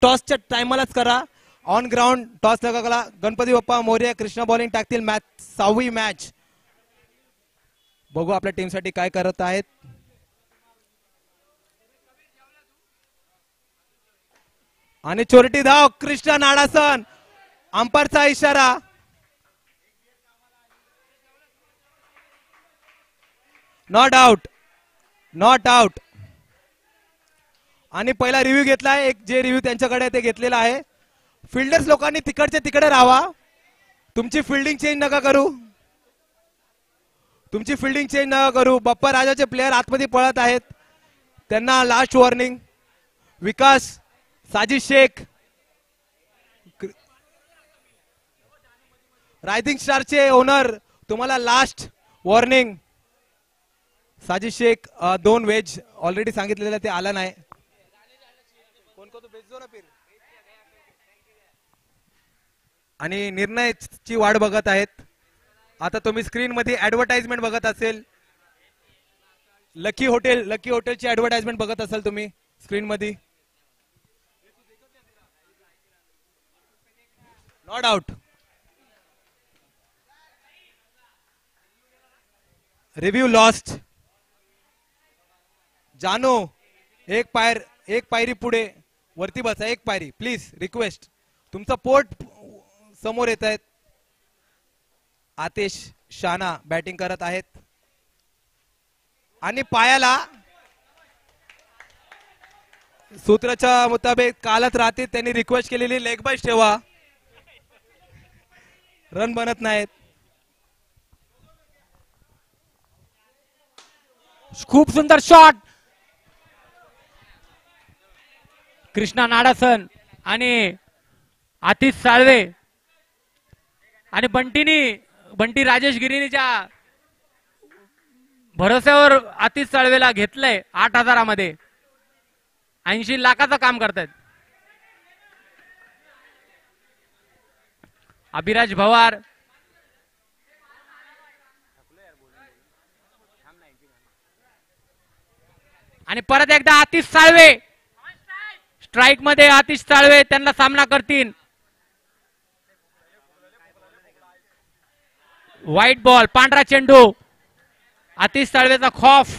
टॉसच्या टायमालाच करा. On ground toss लगाला. Ganpati Bappa Morya. Krishna bowling टाकतील. मॅच 6वी मॅच. बघू आपल्या टीमसाठी काय करत आहेत. आणि चोरटी धाव. कृष्णा नाडासन. अंपायरचा इशारा. Not out. Not out. आणि पहिला रिव्ह्यू घेतलाय. एक जे रिव्ह्यू त्यांच्याकडे ते घेतलेला आहे. फिल्डर्स लोकांनी तिकडचे तिकडे राहावा. तुमची फिल्डिंग चेंज नका करू. तुमची फिल्डिंग चेंज नका करू. बाप्पा राजाचे प्लेयर आतमध्ये पळत आहेत. त्यांना last warning. Vikas, Sajid Shaikh, rising स्टारचे ओनर, तुम्हाला लास्ट वॉर्निंग. साजिद शेख 2 वेज ऑलरेडी सांगितलेलं ते आलं नाही. आणि निर्णयाची वाट बघत आहेत. आता तुम्ही स्क्रीन मध्ये ऍडव्हर्टाइजमेंट बघत असेल. लकी हॉटेलची ऍडव्हर्टाइजमेंट बघत असाल तुम्ही स्क्रीन मध्ये. Not out. Review lost. जानो एक पायरी पुढे वरती बसा. एक पायरी प्लीज. रिक्वेस्ट. तुमचा पोर्ट समोर येत आहेत. आतिश शाना बॅटिंग करत आहेत. आणि पायाला सूत्राच्या मुताबिक कालच रात्री त्यांनी रिक्वेस्ट केलेली लेग बाय ठेवा. रन बनत नाहीत. खूप सुंदर शॉट. कृष्णा नाडासन आणि आतिश साळवे आणि बंटी राजेश गिरीनीच्या भरोश्यावर आतिश साळवेला घेतलंय 8,000 मध्ये. 80 लाखाचं काम करतायत. अभिराज भवार आणि परत एकदा आतिश साळवे स्ट्राइक मध्ये. आतिश साळवे त्यांना सामना करतील. व्हाईट बॉल, पांढरा चेंडू. आतिश साळवेचा खौफ,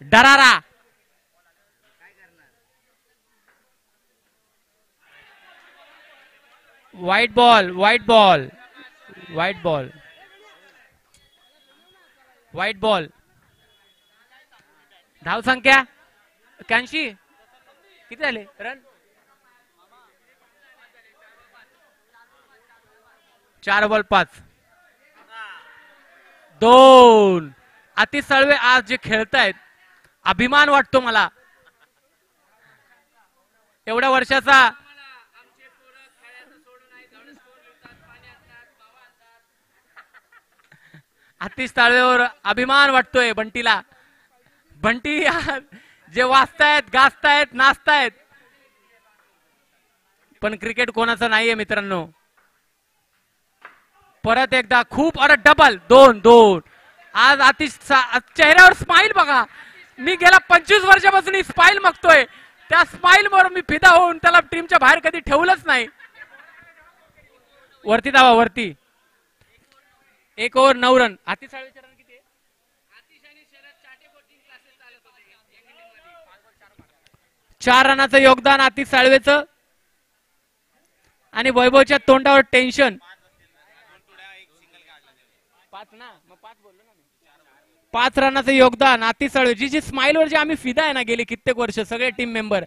डरारा. White ball, white ball, white ball, white ball. धाव संख्या 81. किती झाले रन? 4 बॉल 5. 2. आतिश साळवे आज जे खेळतायत अभिमान वाटतो मला. एवढ्या वर्षाचा आतिश साळवेवर अभिमान वाटतोय बंटीला. बंटी जे वाचतायत, गाजतायत, नाचतायत. पण क्रिकेट कोणाचं नाहीये मित्रांनो. परत एकदा खूप. अरे डबल. 2. आज आतिश चेहऱ्यावर स्माइल बघा. मी गेला 25 वर्षापासून ही स्माइल मागतोय. त्या स्माइल वर मी फिदा होऊन त्याला टीमच्या बाहेर कधी ठेवलंच नाही. वरती धावा, वरती. 1 ओव्हर 9 रन. आतिश साळवेचे रन किती आहे? 4 रनाचं योगदान आतिश साळवेचं. आणि वैभवच्या तोंडावर टेन्शन. 5 रनाचं योगदान आतिश साळवे. जी स्माइलवर जे आम्ही फिदा आहे ना गेली कित्येक वर्ष सगळे टीम मेंबर.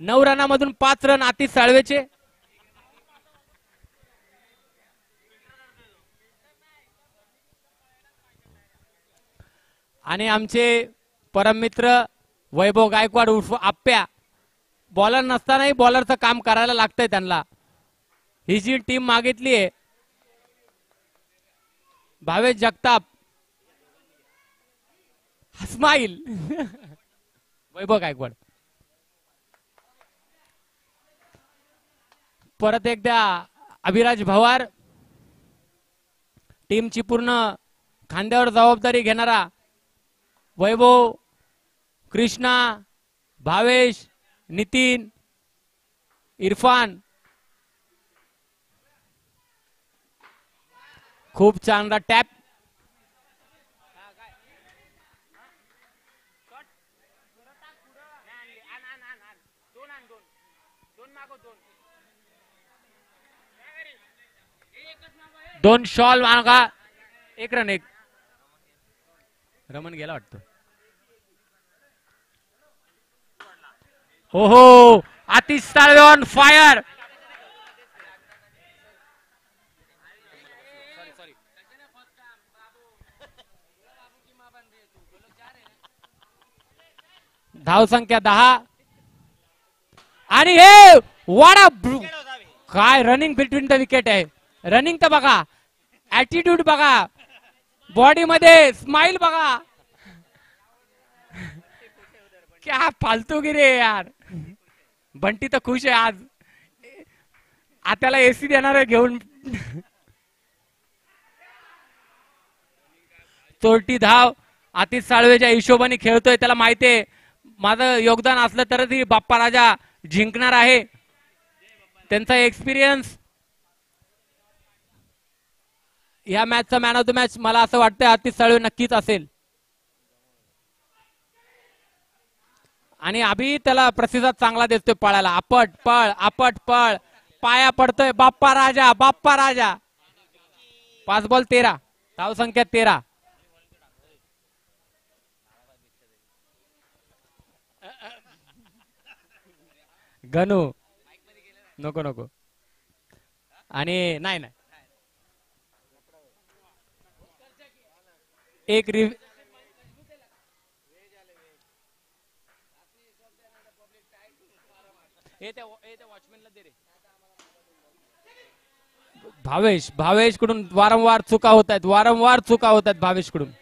9 रनामधून 5 रन आतिश साळवेचे. आणि आमचे परममित्र वैभव गायकवाड उर्फ आप्या. बॉलर नसतानाही बॉलरचं काम करायला लागतंय त्यांना. ही जी टीम मागितली आहे भावेश जगताप. स्माइल. वैभव गायकवाड. परत एकदा अभिराज भवार. टीमची पूर्ण खांद्यावर जबाबदारी घेणारा वैभव, कृष्णा, भावेश, नितीन, इरफान खूप चांगला टॅप. दोन शॉल मागा. एक रन. एक रमन गेला वाटतं. हो हो आतिश साळवे ऑन फायर. धाव संख्या 10 आणि हे वाडा काय रनिंग बिटवीन द विकेट आहे. रनिंग तर बघा, ऍटिट्यूड बघा, बॉडी मध्ये स्माइल बघा. क्या फालतूगिरी आहे यार. बंटी तर खुश आहे आज. आत्याला एसी देणार आहे घेऊन. चोरटी धाव. आतिश साळवेच्या हिशोबाने खेळतोय. त्याला माहितीये माझं योगदान असलं तरच बाप्पा राजा जिंकणार आहे. त्यांचा एक्सपिरियन्स. या मॅचचा मॅन ऑफ द मॅच मला असं वाटतं आतिश साळवे नक्कीच असेल. आणि अभि त्याला प्रतिसाद चांगला देतोय पळायला. आपट पळ, आपट पळ, पाया पडतोय बाप्पा राजा, बाप्पा राजा. 5 बॉल 13, धाव संख्या 13. गणू नको नको. आणि नाही नाही एक भावेश. भावेश कडून वारंवार चुका होत आहेत. वारंवार चुका होत आहेत भावेश कडून.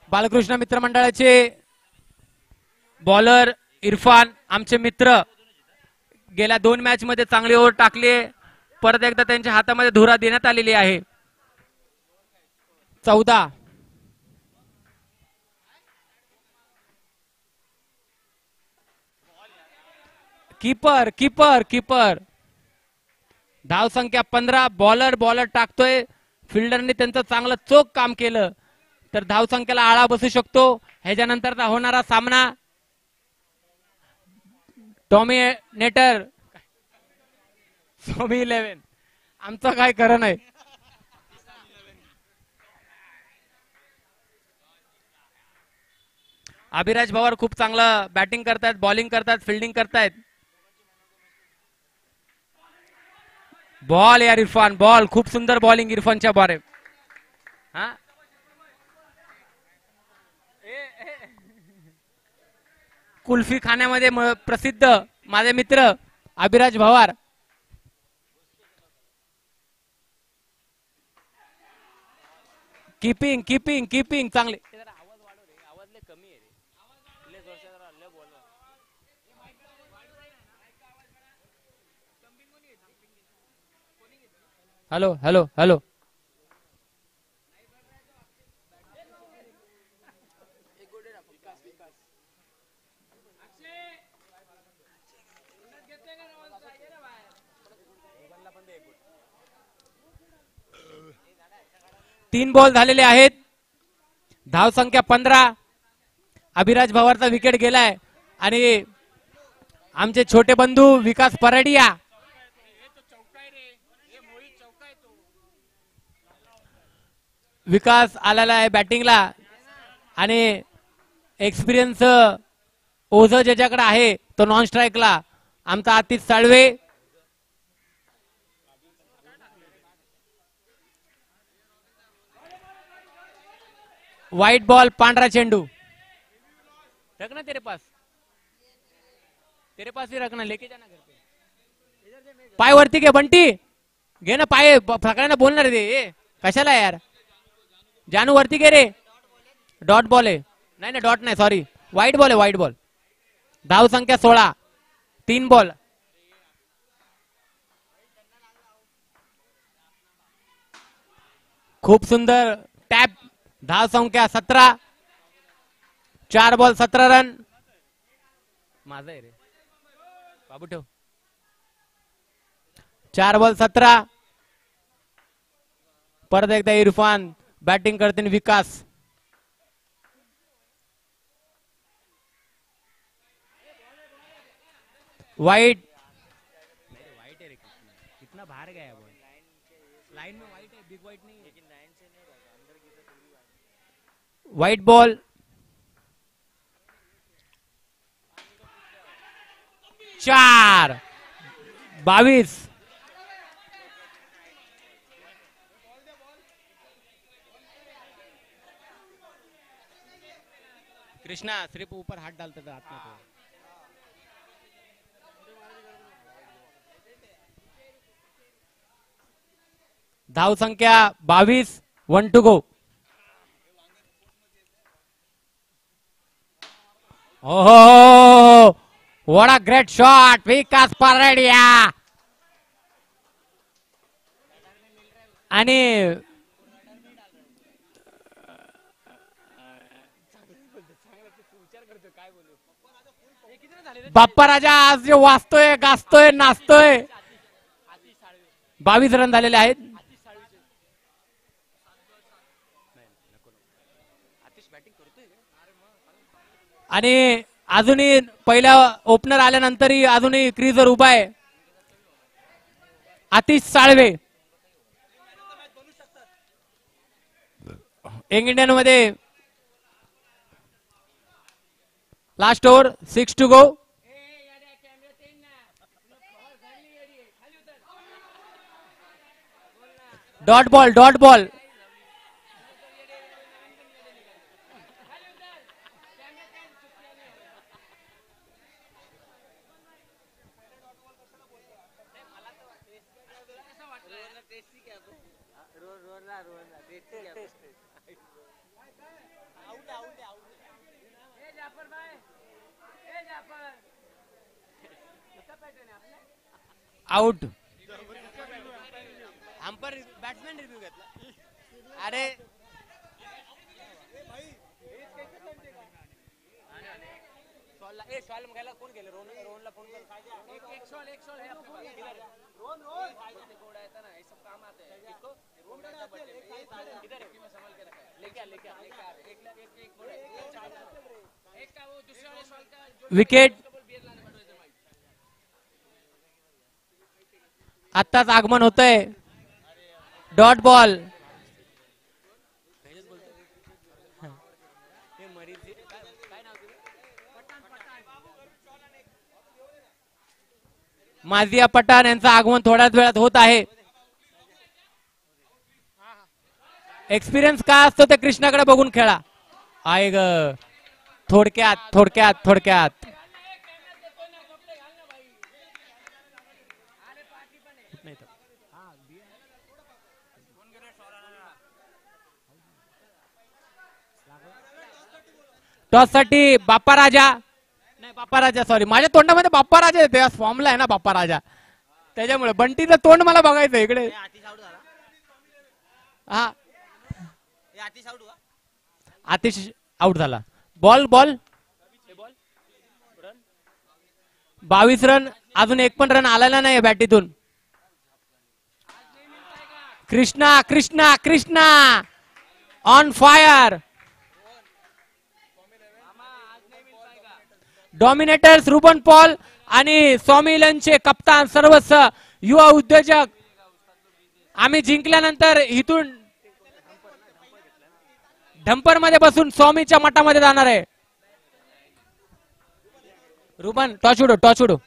बालकृष्ण मित्र मंडळाचे बॉलर इरफान आमचे मित्र गेल्या 2 मॅच मध्ये चांगली ओव्हर टाकली. परत एकदा त्यांच्या हातामध्ये धुरा देण्यात आलेली आहे. 14. Keeper keeper keeper. धाव संख्या 15. बॉलर टाकतोय. फिल्डरने त्यांचं चांगलं चोख काम केलं तर धाव संख्येला आळा बसू शकतो. ह्याच्यानंतरचा होणारा सामना डॉमिनेटर सोमी 11. आमचं काय खरं नाही. अभिराज पवार खूप चांगलं बॅटिंग करतायत, बॉलिंग करतायत, फिल्डिंग करतायत. बॉल यार इरफान, बॉल. खूप सुंदर बॉलिंग इरफानच्या बारे. हा कुल्फी खाण्यामध्ये प्रसिद्ध माझे मित्र Abhiraj Pawar. Keeping keeping keeping चांगले. Hello hello hello. तीन बॉल झालेले आहेत. धाव संख्या 15. अभिराज पवारचा विकेट गेलाय आणि आमचे छोटे बंधू विकास परडिया विकास आलेला आहे बॅटिंगला आणि एक्सपिरियन्स ओझ ज्याच्याकडे आहे तो नॉन स्ट्राईकला आमचा आतिश साळवे. व्हाइट बॉल, पांढरा चेंडू. रखना तेरे पास ही रखना, लेके जाना घर पे. पाय वरती घे बंटी, घे ना पाय. सगळ्यांना बोलणार दे. कशाला यार जानू वरती गे रे डॉट बॉल आहे नाही नाही डॉट नाही सॉरी व्हाईट बॉल आहे व्हाईट बॉल धाव संख्या 16 3 बॉल खूप सुंदर टॅप धाव संख्या 17 4 बॉल 17 रन माझा आहे रे बाबू ठेव 4 बॉल 17 परत एकदा इरफान बॅटिंग करते विकास वाइट वाइट है रे कितना बाहर गया बॉल लाइन में वाइट है बिग वाइट नहीं लेकिन लाइन से नहीं अंदर की तो वाइट बॉल चार 22 कृष्णा सिर्फ ऊपर हाथ डालते थे हाथ में धाव संख्या 22 1 टू गो ओहो व्हाट अ ग्रेट शॉट विकास परडिया आणि बाप्पा राजा आज जे वाचतोय गाजतोय नाचतोय 22 रन झालेले आहेत आणि अजूनही पहिल्या ओपनर आल्यानंतरही अजूनही क्रीजवर उभा आहे आतिश साळवे यंग इंडियन मध्ये last over 6 to go dot ball out umpire batsman review घेतला अरे शॉल घ्यायला कोण गेले रोहनला फोन कर एक शॉल रोहन कोड आता ना ये सब काम आते हैं किसको रोहन का बर्थडे इधर संभाल के रखा लेके आ एक का वो दूसरे वाले शॉल का विकेट आत्ताच आगमन होतंय डॉट बॉल माजिया पठाण यांचं आगमन थोड्याच वेळात होत आहे एक्सपिरियन्स काय असतो ते कृष्णाकडे बघून खेळा आहे ग थोडक्यात टॉस साठी बाप्पा राजा सॉरी माझ्या तोंडामध्ये बाप्पा राजा येते फॉर्मला आहे ना बाप्पा राजा त्याच्यामुळे बंटीचं तोंड मला बघायचं इकडे हा आतिश आउट झाला बॉल 22 रन अजून एक पण रन आलेला नाही बॅटीतून Krishna on fire dominators Ruban Paul आणि स्वामीलनचे कप्तान सर्वस्व युवा उद्योजक आम्ही जिंकल्यानंतर इथून डंपर मध्ये बसून स्वामीच्या मठामध्ये जाणार आहे रुबन टॉच उडो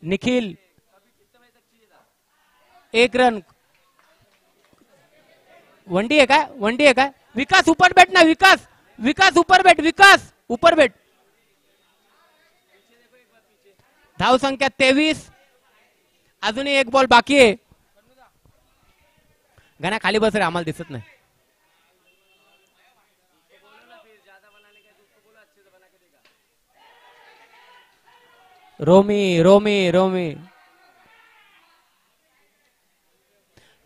निखिल 1 रन वंडी आहे काय विकास ऊपर बैठ ना विकास ऊपर बैठ धाव संख्या 23 अजूनही एक बॉल बाकी आहे गाण्या खाली बस रे, आम्हाला दिसत नाही. रोमी रोमी रोमी.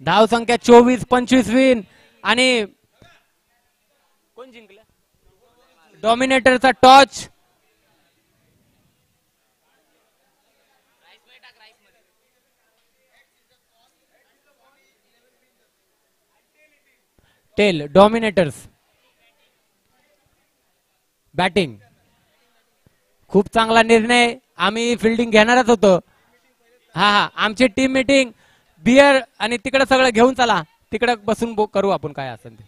धाव संख्या 24-25 विन. आणि कोण जिंकलं? डॉमिनेटरचा टॉच. टेल डॉमिनेटर्स. बॅटिंग. खूप चांगला निर्णय. आम्ही फिल्डिंग घेणारच होतो. हा हा, आमची टीम मीटिंग. बियर आणि तिकडे सगळं घेऊन चला, तिकडे बसून करू आपण काय असेल ते.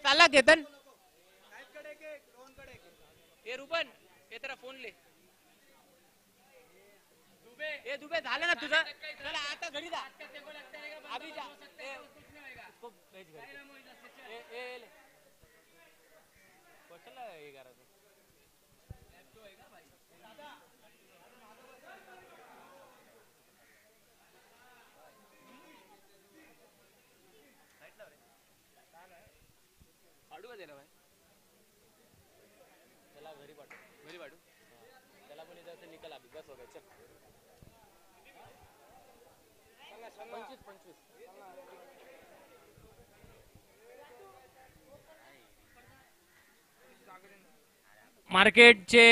चालला केतन. ए रुबन, हे तेरा फोन ले. ए दुबे, झालं ना तुझं. चला आता घरी जा. अभी जा. इसको भेज घर. ए ले. कशाला हे करायचं? आडू का दिला भाई? चला घरी पाठू. त्याला पण इथं असं निकाल अभी बस हो गया. चल 25. मार्केटचे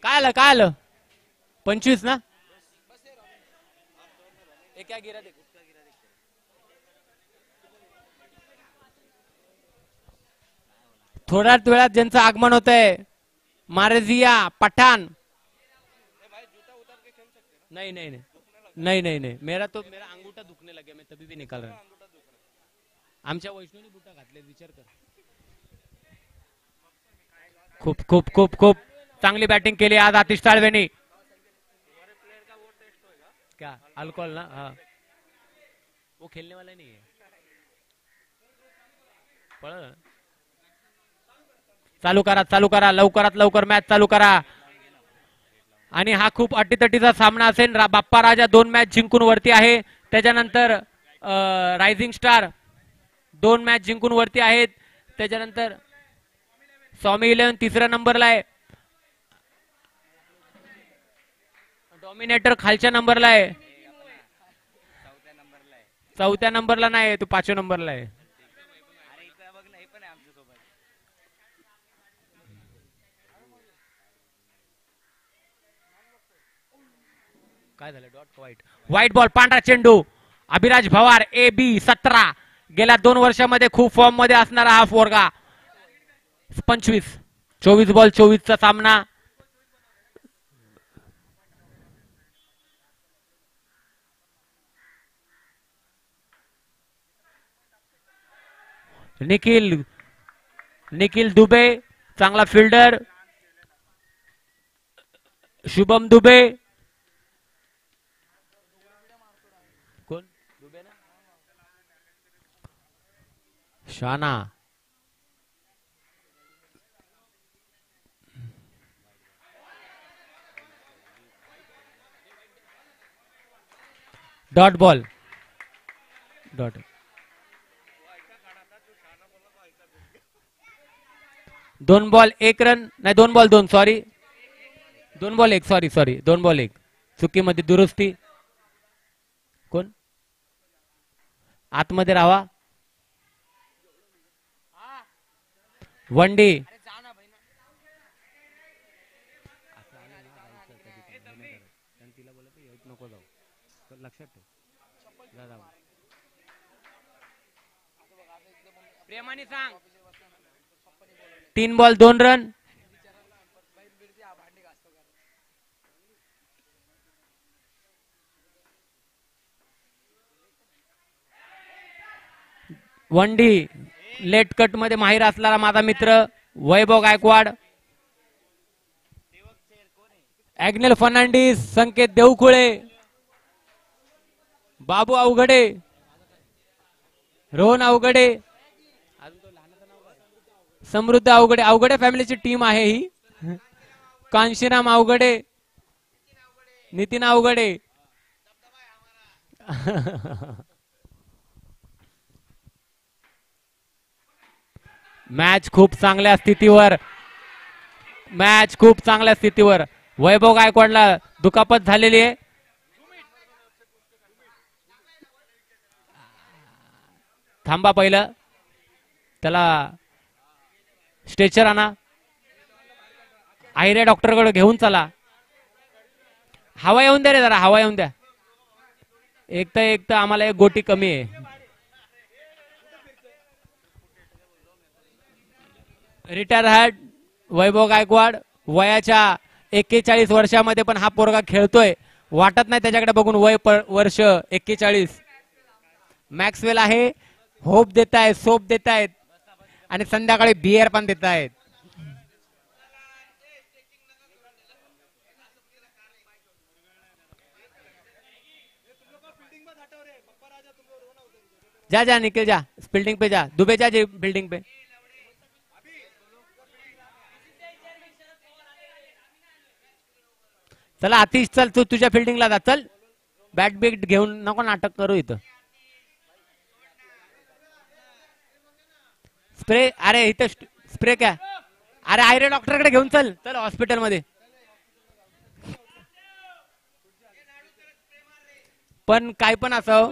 काय आलं 25 ना. क्या गिरा देख. थोड्याच वेळात ज्यांचं आगमन होत आहे, मारेजिया पठाण. नहीं, मेरा अंगूठा दुखने लगे, मैं तभी भी निकाल रहा. आमच्या वैष्णवनी बुटा घातले, विचार कर. खूप खूप खूप खूप चांगली बॅटिंग केली आज आतिश ताळवेनी. क्या अल्कोहल ना. हाँ, वो खेलने वाला नहीं है. चालू करा लवकरात लवकर मॅच चालू करा. आणि हा खूप अटीतटीचा सामना असेल. बाप्पा राजा 2 मॅच जिंकून वरती आहे. त्याच्यानंतर रायझिंग स्टार 2 मॅच जिंकून वरती आहेत. त्याच्यानंतर स्वामी 11 तिसऱ्या नंबरला आहे. डॉमिनेटर खालच्या नंबरला आहे. चौथ्या नंबरला नाही, तो 5व्या नंबरला आहे. काय झालं? डॉट व्हाईट बॉल, पांढरा चेंडू. अभिराज भवार AB 17 गेल्या 2 वर्षामध्ये खूप फॉर्म मध्ये असणारा हा पोरगा. 24 बॉल 24 चा सामना. निखिल दुबे चांगला फिल्डर. शुभम दुबे. कोण दुबे ना. शाना. Dot ball. 2 बॉल 1 रन नाही, 2 ball 2 sorry 2 ball 1 sorry 2 ball 1 चुकीमध्ये दुरुस्ती. कोण आतमध्ये राहा. वनडी. लक्षात ठेव. प्रेमाने सांग. 3 बॉल 2 रन. वनडी लेट कट मध्ये माहीर असणारा माझा मित्र वैभव गायकवाड. ॲग्नेल फर्नांडिस, संकेत देवखुळे, बाबू अवघडे, रोहन अवघडे, समृद्ध अवघडे. अवघडे फॅमिलीची टीम आहे ही. कांशीराम अवघडे, नितीन अवघडे. मॅच खूप चांगल्या स्थितीवर, मॅच खूप चांगल्या स्थितीवर. वैभव गायकवाडला दुखापत झालेली आहे. थांबा, पहिलं त्याला स्ट्रेचर आणा. आहिरे डॉक्टरकडे घेऊन चला. हवा येऊन द्या रे, जरा हवा येऊन द्या. एक तर आम्हाला एक गोटी कमी आहे. रिटायर हॅड वैभव गायकवाड वयाच्या 41 वर्षामध्ये पण हा पोरगा खेळतोय. वाटत नाही त्याच्याकडे बघून वय वर्ष 41. मॅक्सवेल आहे, होप देत आहेत, सोप देत आहेत आणि संध्याकाळी बियर पण देत आहेत. जा जा निखिल जा, बिल्डिंग पे जा. दुबे जा बिल्डिंग पे. चला आतिश, चल तू तुझ्या फिल्डिंगला जा. चल, बॅट बिट घेऊन नको नाटक करू इथं. स्प्रे, अरे इथं स्प्रे काय. अरे आयरे डॉक्टरकडे घेऊन चल. चल हॉस्पिटल मध्ये. पण काय पण असं,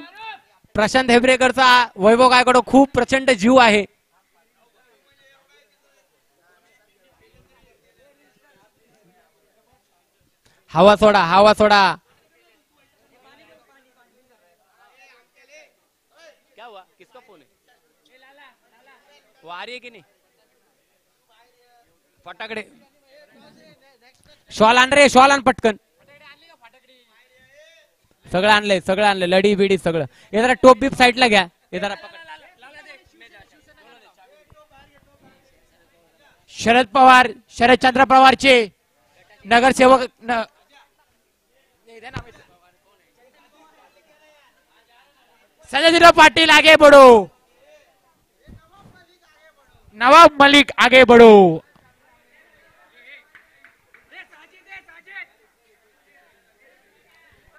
प्रशांत हेब्रेकरचा वैभव गायकवाड खूप प्रचंड जीव आहे. हवा सोडा, हवा सोडा. क्या हुआ, किसका फोन है? वो आ रही है कि नहीं? फटाकडे शॉल आण रे, शॉल आण पटकन. सगळं आणलंय, सगळं आणलंय, लडी बिडी सगळं. हे जरा टोप बीप साईडला घ्या. हे जरा शरद पवार, शरदचंद्र पवारचे नगरसेवक संजय पाटिल आगे बढ़ो. नवाब मलिक आगे बढ़ो.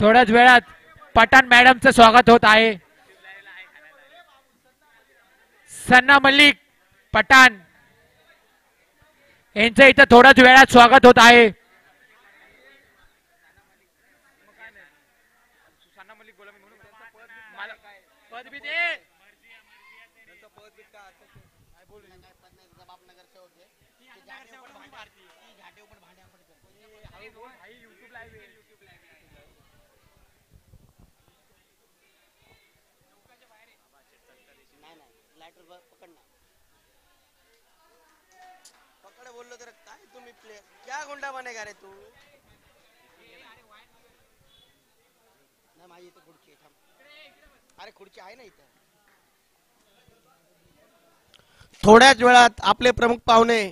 थोड्याच वेळात पठाण मॅडमचं स्वागत होत आहे. सन्ना मलिक पठाण यांचं इथं थोड्याच वेळात स्वागत होत आहे. बोललो तर काय तुम्ही प्लेयर क्या गुंडा बनेगा रे तू. नाही माझी इथं खुर्ची आहे. अरे खुर्ची आहे ना इथं. थोड्याच वेळात आपले प्रमुख पाहुणे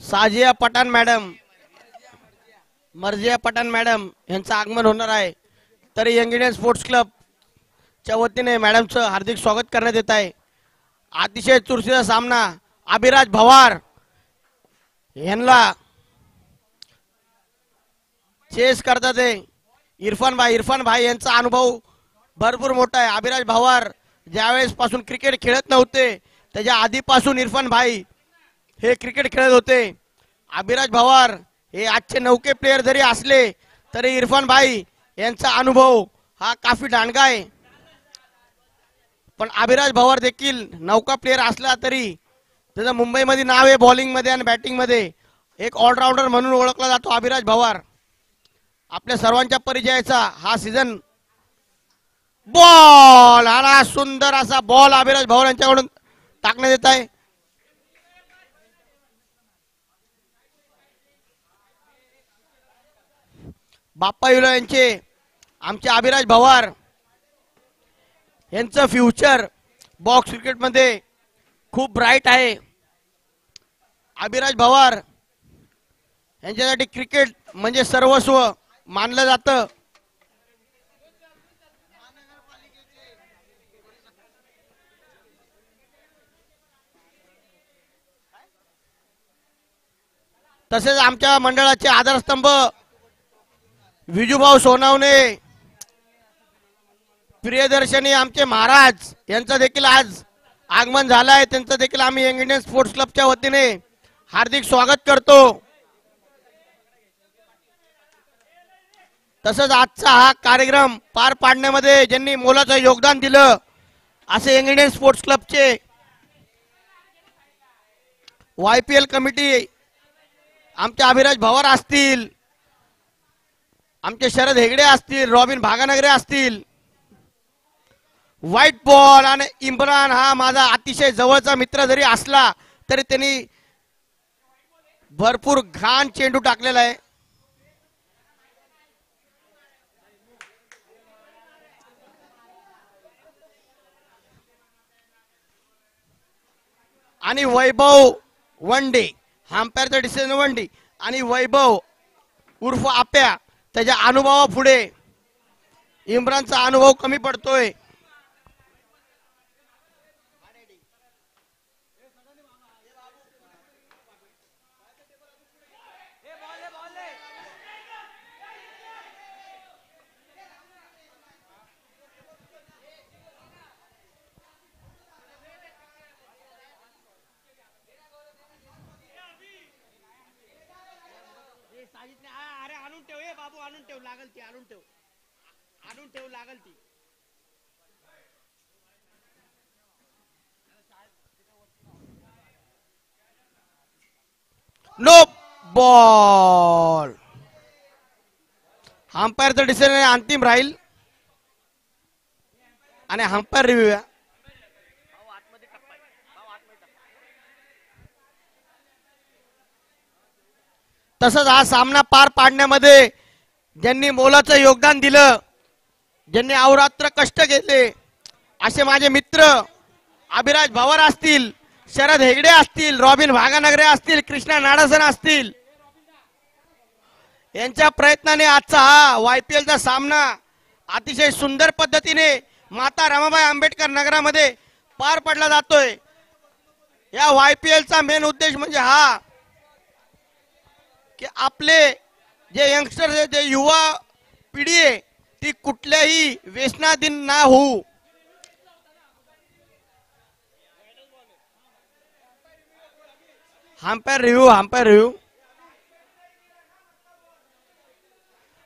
साजिया पठाण मॅडम, मर्जिया पठाण मॅडम यांचं आगमन होणार आहे. तरी यंग इंडियन स्पोर्ट्स क्लब च्या वतीने मॅडमचं हार्दिक स्वागत करण्यात येत आहे. अतिशय चुरशीचा सामना. अभिराज भवार यांना चेस करतात इरफान भाई यांचा अनुभव भरपूर मोठा आहे. अभिराज भवार ज्यावेळेस पासून क्रिकेट खेळत नव्हते त्याच्या आधीपासून इरफान भाई हे क्रिकेट खेळत होते. अभिराज भवार हे आजचे नौके प्लेयर जरी असले तरी इरफान भाई यांचा अनुभव हा काफी दांडगा आहे. पण अभिराज भवार देखील नौका प्लेयर असला तरी त्याचं मुंबईमध्ये नाव आहे. बॉलिंग मध्ये आणि बॅटिंग मध्ये एक ऑलराऊंडर म्हणून ओळखला जातो अभिराज भवार. आपल्या सर्वांच्या परिचयाचा हा सीझन. बॉल हा सुंदर असा बॉल अभिराज भवार यांच्याकडून टाकण्यात येत आहे. बाप्पा युला यांचे आमचे अभिराज भवार यांचं फ्युचर बॉक्स क्रिकेट मध्ये खूप ब्राईट आहे. अभिराज भवार यांच्यासाठी क्रिकेट म्हणजे सर्वस्व मानलं जातं. तसेच आमच्या मंडळाचे आधारस्तंभ विजूभाऊ सोनावणे, प्रियदर्शनी आमचे महाराज यांचं देखील आज आगमन झालंय. त्यांचं देखील आम्ही यंग इंडियन स्पोर्ट्स क्लबच्या वतीने हार्दिक स्वागत करतो. तसंच आजचा हा कार्यक्रम पार पाडण्यामध्ये ज्यांनी मोलाचं योगदान दिलं असे यंग इंडियन स्पोर्ट्स क्लबचे YPL कमिटी आमचे अभिराज भवर असतील, आमचे शरद हेगडे असतील, रॉबिन भागानगरे असतील. व्हाईट बॉल आणि इम्रान हा माझा अतिशय जवळचा मित्र जरी असला तरी त्यांनी भरपूर घाण चेंडू टाकलेला आहे. आणि वैभव वन डे अंपायरचा डिसिजन वन डे आणि वैभव उर्फ आप्या त्याच्या अनुभवापुढे इम्रानचा अनुभव कमी पडतोय. अरे आणून ठेव ए बाबू, आणून ठेव, लागल ती, आणून ठेव, आणून ठेव, लागल ती. No ball. अंपायरचं डिसिजन अंतिम राहील आणि अंपायर रिव्ह्यू आहे. तसंच हा सामना पार पाडण्यामध्ये ज्यांनी मोलाचं योगदान दिलं, ज्यांनी अहोरात्र कष्ट घेतले असे माझे मित्र अभिराज भवर असतील, शरद हेगडे असतील, रॉबिन भागानगरे असतील, कृष्णा नाडासन असतील, यांच्या प्रयत्नाने आजचा हा YPLचा सामना अतिशय सुंदर पद्धतीने माता रमाबाई आंबेडकर नगरामध्ये पार पडला जातोय. या YPLचा मेन उद्देश म्हणजे हा की आपले जे यंगस्टर, जे युवा पिढी आहे ती कुठल्याही व्यसनाधीन ना होऊ. अंपायर रिव्ह्यू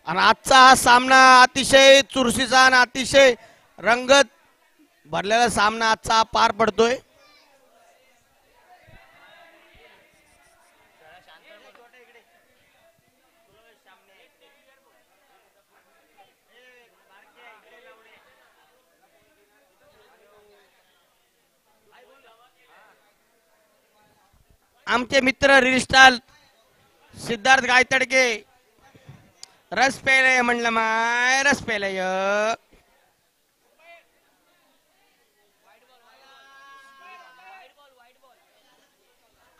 आणि आजचा हा सामना अतिशय चुरशीचा आणि अतिशय रंगत भरलेला सामना आजचा पार पडतोय. आमचे मित्र रील स्टार सिद्धार्थ गायतडके रस पेले म्हणलं माय रस पेले.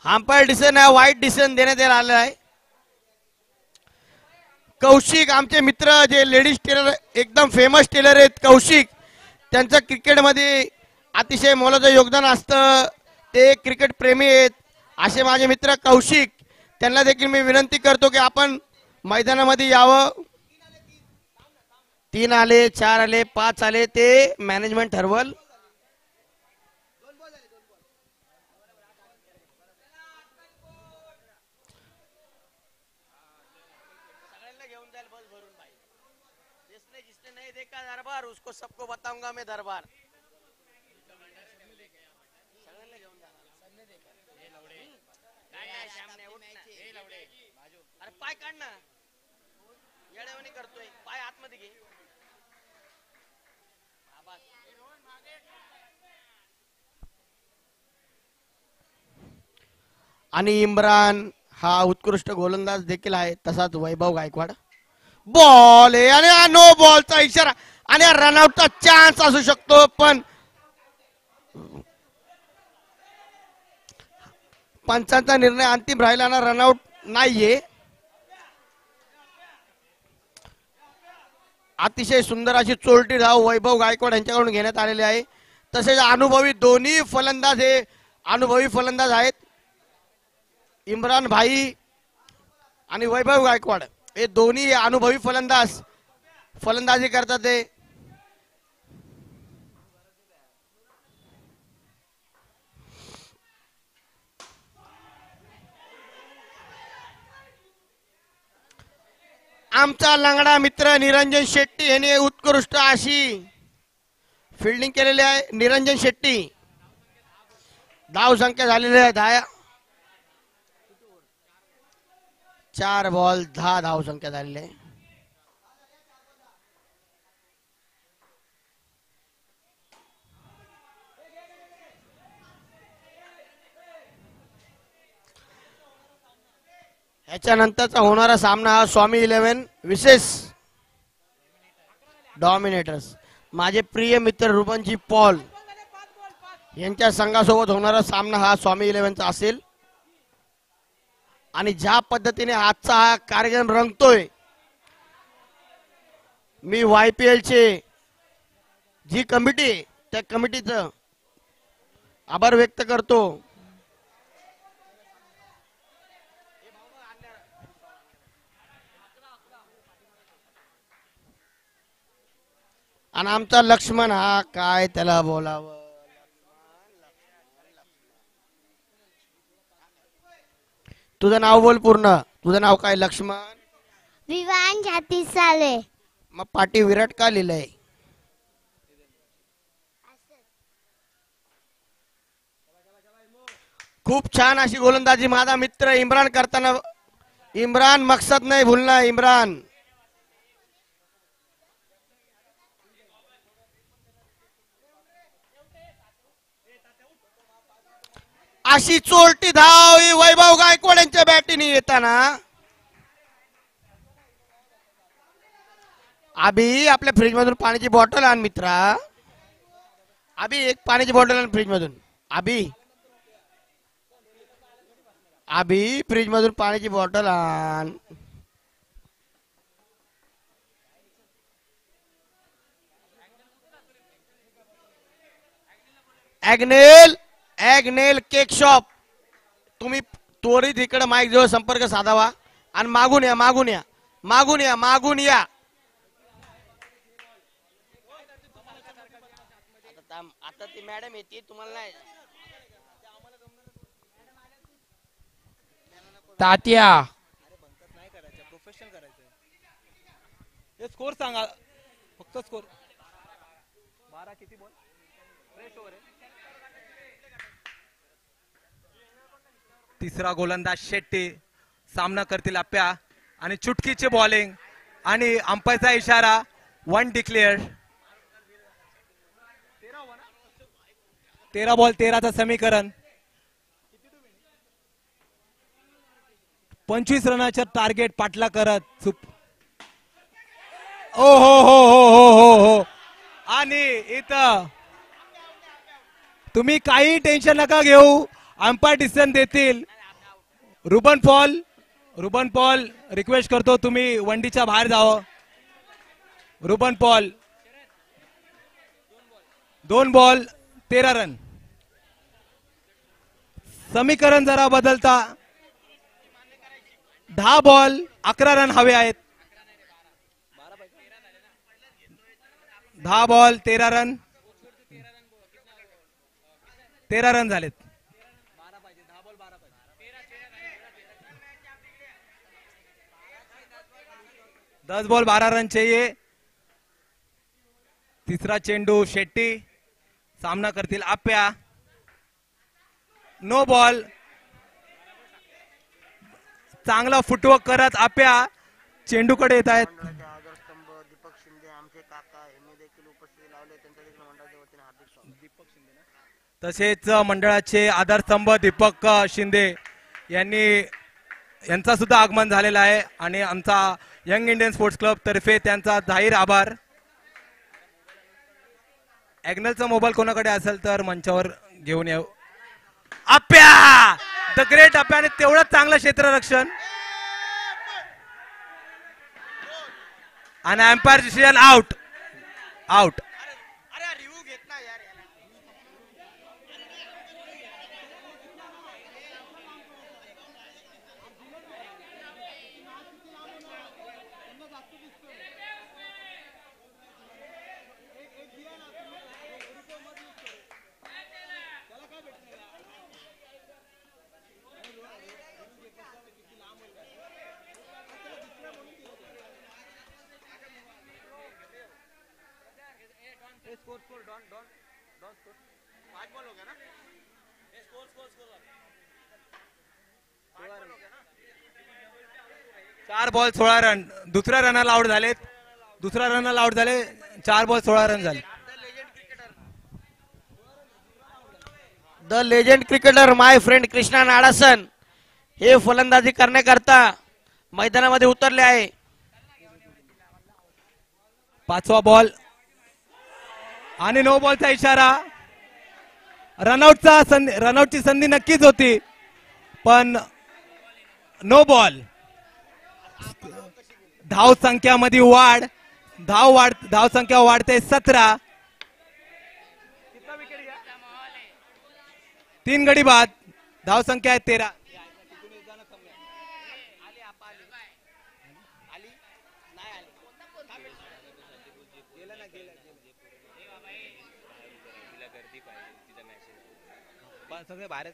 अंपायर डिसिजन आहे, वाईट डिसिजन देण्यात आलेला आहे. कौशिक आमचे मित्र जे लेडीज टेलर एकदम फेमस टेलर आहेत कौशिक, त्यांचं क्रिकेटमध्ये अतिशय मोलाचं योगदान असतं. ते क्रिकेट प्रेमी आहेत असे माझे मित्र कौशिक, त्यांना देखील मी विनंती करतो की आपण मैदानामध्ये यावं. 3 आले, 4 आले, 5 आले ते मॅनेजमेंट ठरवल. सगळ्यांना घेऊन जाईल बस भरून भाई. जिसने नहीं देखा दरबार उसको सबको बताऊंगा मैं दरबार. सगळ्यांना घेऊन जाणार. अरे पाय काढ ना, येड्यावानी करतोय, पाय आतमध्ये घे. आणि इम्रान हा उत्कृष्ट गोलंदाज देखील आहे, तसाच वैभव गायकवाड. बॉल आहे आणि नो बॉलचा इशारा आणि रनआउटचा चान्स असू शकतो, पण पंचांचा निर्णय अंतिम राहिला ना, रनआउट नाहीये. अतिशय सुंदर अशी चोरटी धाव वैभव गायकवाड यांच्याकडून घेण्यात आलेली आहे. तसेच अनुभवी दोन्ही फलंदाज हे अनुभवी फलंदाज आहेत. इम्रान भाई आणि वैभव गायकवाड हे दोन्ही अनुभवी फलंदाजी करतात. ते आमचा लंगडा मित्र निरंजन शेट्टी यांनी उत्कृष्ट अशी फिल्डिंग केलेली आहे. निरंजन शेट्टी धाव संख्या झालेली आहे 10. 4 बॉल 10 धाव संख्या झालेली आहे. याच्यानंतरचा होणारा सामना हा स्वामी 11 विशेष डॉमिनेटर्स माझे प्रिय मित्र रुबनजी पॉल यांच्या संघासोबत होणारा सामना हा स्वामी 11चा असेल. आणि ज्या पद्धतीने आजचा हा कार्यक्रम रंगतोय मी YPL चे जी कमिटी त्या कमिटीचं आभार व्यक्त करतो. आणि आमचा लक्ष्मण हा काय त्याला बोलावं. तुझं नाव बोल पूर्ण. तुझं नाव काय? लक्ष्मण विवान छाती साले. मग पाटी विराट का लिहिलंय? खूप छान अशी गोलंदाजी माझा मित्र इम्रान करताना. इम्रान मकसद नाही भूलना. इम्रान अशी चोरटी धाव वैभव गायकवाड यांच्या बॅटीने येताना. अभि आपल्या फ्रीज मधून पाण्याची बॉटल आण मित्रा. अभि एक पाण्याची बॉटल आण फ्रीज मधून. अभि फ्रीज मधून पाण्याची बॉटल आण. ॲग्नेल केक शॉप तुम्ही त्वरित इकडे माईक जवळ संपर्क साधावा आणि मागून या. आता ती मॅडम येते तुम्हाला नाही. तात्या प्रोफेशनल करायचं. हे स्कोर सांगा फक्त. स्कोर 12 किती बॉल फ्रेश ओव्हर आहे. तिसरा गोलंदाज शेट्टी सामना करतील आप्या आणि चुटकीचे बॉलिंग आणि अंपायरचा इशारा 1 डिक्लेअर. 13 बॉल 13चं समीकरण. 25 रनाचं टार्गेट पाटला करत. ओ हो हो हो हो हो हो. आणि इथं तुम्ही काही टेन्शन नका घेऊ. अंपायर डिसिजन देतील. रुबन पॉल रिक्वेस्ट करतो तुम्ही वंडीच्या बाहेर जावं. Ruban Paul 2 ball 13 run. समीकरण जरा बदलता. 10 बॉल 11 रन हवे आहेत. 10 बॉल 13 रन. 13 रन झालेत. 10 बॉल 12 रन चाहिए. तिसरा चेंडू शेट्टी सामना करतील आप्या. No ball. चांगला फुटवर्क करत आप्या चेंडूकडे येत आहेत. दीपक शिंदे आमचे काका यांनी देखील उपस्थिती लावले. त्यांच्या देखील मंडळाच्या वतीने हार्दिक स्वागत. तसेच मंडळाचे आधारस्तंभ दीपक शिंदे यांचा सुद्धा आगमन झालेला आहे आणि आमचा यंग इंडियन स्पोर्ट्स क्लब तर्फे त्यांचा जाहीर आभार. ॲग्नलचा मोबाईल कोणाकडे असेल तर मंचावर घेऊन येऊ. आप्या द ग्रेट आप्याने तेवढंच चांगलं क्षेत्ररक्षण. आणि एम्पायर डिसिजन आउट. आउट. अरे रिव्ह्यू घेत ना यार याला. चार बॉल 16 रन. दुसऱ्या रनला आउट झाले. 4 बॉल 16 रन झाले. The legend cricketer my friend Krishna Nadasan हे फलंदाजी करण्याकरता मैदानामध्ये उतरले आहे. 5वा बॉल आणि नो बॉलचा इशारा. रनआउटची संधी नक्कीच होती पण नो बॉल. धाव संख्यामध्ये वाढ. धाव संख्या वाढते 17. 3 गडी बाद. धाव संख्या आहे 13. सगळे बाहेर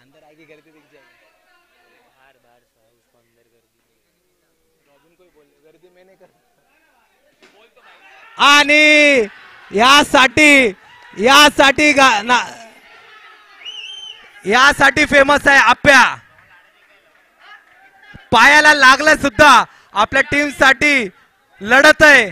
अंदर आगे गर्दी दिख जाएगी. गर्दी में नहीं कर. आणि यासाठी फेमस आहे आप्या. पायाला लागलं सुद्धा आपल्या टीम साठी लढत आहे.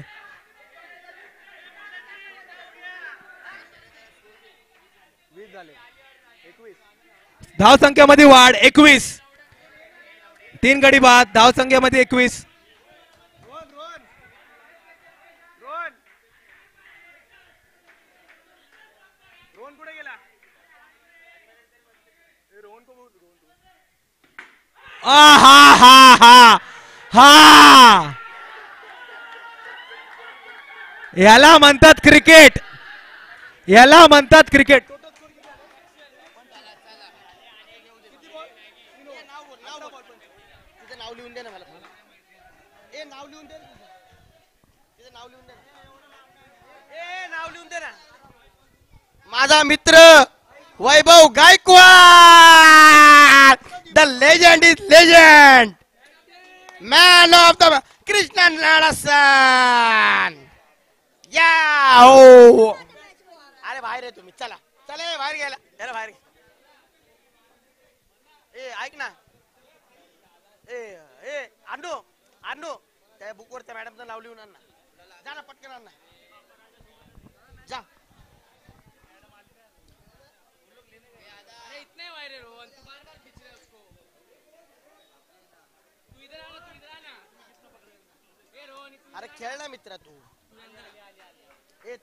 धाव संख्येमध्ये वाढ 21. 3 गडी बाद. धाव संख्येमध्ये 21. हा हा हा हा. याला म्हणतात क्रिकेट. याला म्हणतात क्रिकेट. नाव लिहून दे ना मला. नाव लिहून दे. नाव लिहून दे. नाव लिहून दे ना. माझा मित्र Vaibhav Gaikwad. The legend is legend. Man of the Krishna Nadasan. या हो. अरे बाहेर आहे तुम्ही. चला चला बाहेर गेला. याला बाहेर. ऐक ना. आणू त्या बुकवर त्या मॅडमचं नाव लिहून आण ना. जा ना पटकन आण ना. जा. अरे खेळ ना मित्रा तू.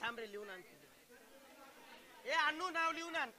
थांब रे लिहून आण. आणू नाव लिहून आण.